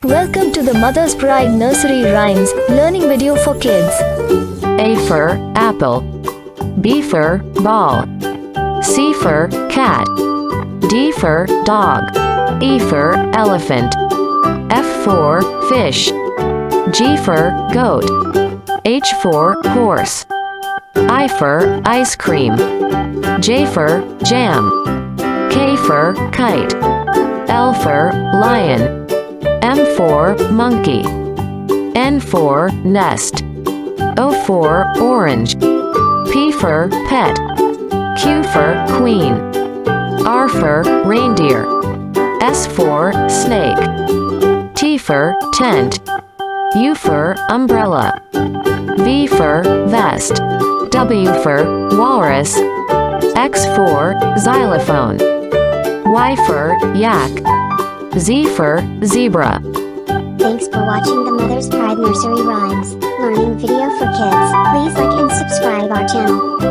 Welcome to the Mother's Pride Nursery Rhymes learning video for kids. A for apple, B for ball, C for cat, D for dog, E for elephant, F for fish, G for goat, H for horse, I for ice cream, J for jam, K for kite, L for lion, M for monkey, N for nest, O for orange, P for pet, Q for queen, R for reindeer, S for snake, T for tent, U for umbrella, V for vest, W for walrus, X for xylophone, Y for yak, Z for zebra. Thanks for watching the Mother's Pride Nursery Rhymes learning video for kids. Please like and subscribe our channel.